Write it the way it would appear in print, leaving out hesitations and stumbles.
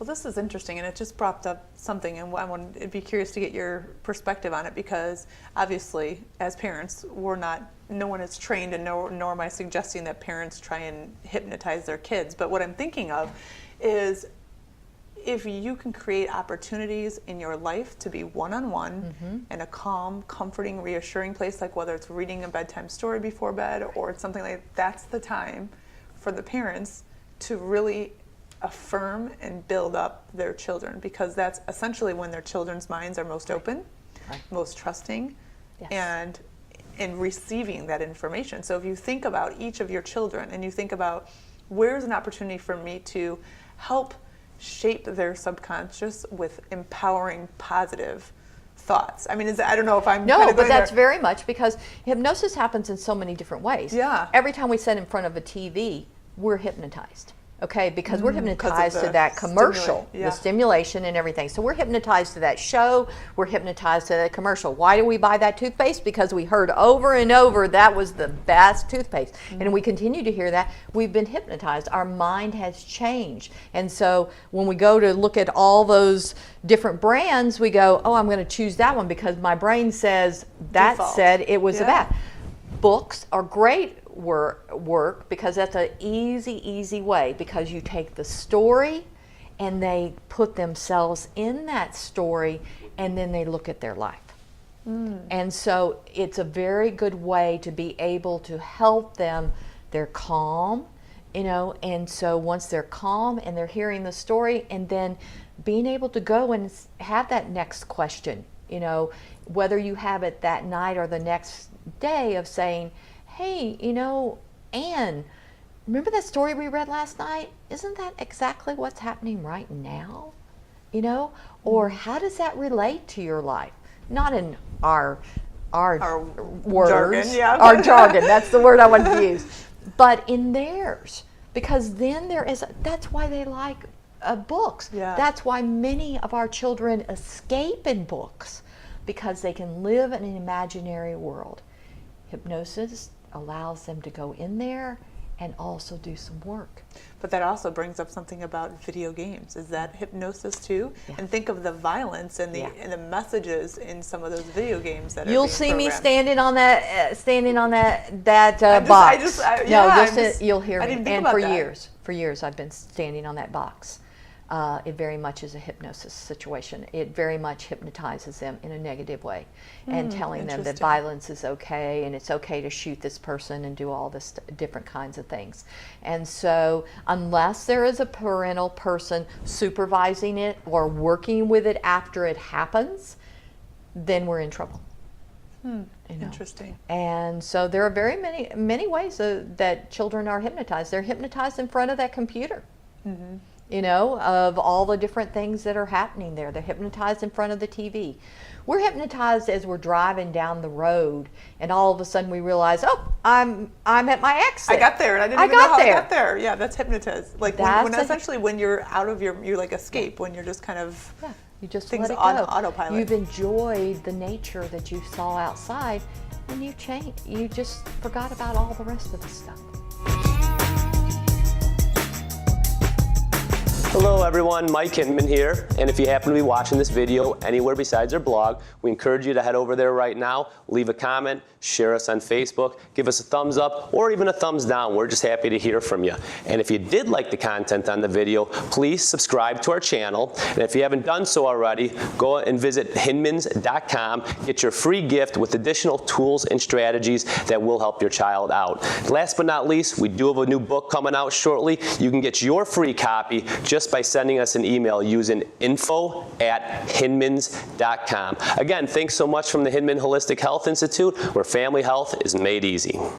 Well, this is interesting, and it just brought up something, and I'd be curious to get your perspective on it, because obviously, as parents, no one is trained, and nor am I suggesting that parents try and hypnotize their kids. But what I'm thinking of is, if you can create opportunities in your life to be one-on-one in a calm, comforting, reassuring place, like whether it's reading a bedtime story before bed or it's something like that's the time for the parents to really affirm and build up their children, because that's essentially when their children's minds are most open, most trusting, and in receiving that information. So if you think about each of your children and you think about, where's an opportunity for me to help shape their subconscious with empowering, positive thoughts. I mean, I don't know if I'm No, but that's very much, because hypnosis happens in so many different ways. Yeah. Every time we sit in front of a TV, we're hypnotized. Okay, because we're hypnotized to that commercial, the stimulation and everything. So we're hypnotized to that show, we're hypnotized to that commercial. Why do we buy that toothpaste? Because we heard over and over that was the best toothpaste. And we continue to hear that. We've been hypnotized. Our mind has changed. And so when we go to look at all those different brands, we go, oh, I'm going to choose that one because my brain says that said it was the best. Books are great work because that's an easy way, because you take the story and they put themselves in that story and then they look at their life. And so it's a very good way to be able to help them. They're calm, you know, and so once they're calm and they're hearing the story, and then being able to go and have that next question, you know, whether you have it that night or the next day, of saying, hey, you know, Anne, remember that story we read last night? Isn't that exactly what's happening right now? You know, or how does that relate to your life? Not in our words, jargon, our jargon, that's the word I want to use, but in theirs, because then that's why they like books. That's why many of our children escape in books, because they can live in an imaginary world. Hypnosis allows them to go in there and also do some work. But that also brings up something about video games. Is that hypnosis too? And think of the violence and the messages in some of those video games that you'll see me standing on that box. You'll hear me. And for years I've been standing on that box. It very much is a hypnosis situation. It very much hypnotizes them in a negative way, and telling them that violence is okay and it's okay to shoot this person and do all this different kinds of things. And so unless there is a parental person supervising it or working with it after it happens, then we're in trouble. You know? Interesting. And so there are very many ways that children are hypnotized. They're hypnotized in front of that computer. You know, of all the different things that are happening there. They're hypnotized in front of the TV. We're hypnotized as we're driving down the road, and all of a sudden we realize, oh, I'm at my exit. I got there, and I didn't even know how I got there. Yeah, that's hypnotized. Like when you're out of you like escape, when you're just kind of you just things let it on go. Autopilot. You've enjoyed the nature that you saw outside, and you just forgot about all the rest of the stuff. Hello everyone, Mike Hinman here, and if you happen to be watching this video anywhere besides our blog, we encourage you to head over there right now, leave a comment, share us on Facebook, give us a thumbs up or even a thumbs down. We're just happy to hear from you. And if you did like the content on the video, please subscribe to our channel. And if you haven't done so already, go and visit hinmans.com, get your free gift with additional tools and strategies that will help your child out. Last but not least, we do have a new book coming out shortly. You can get your free copy just by sending us an email using info@hinmans.com. Again, thanks so much from the Hinman Holistic Health Institute, where family health is made easy.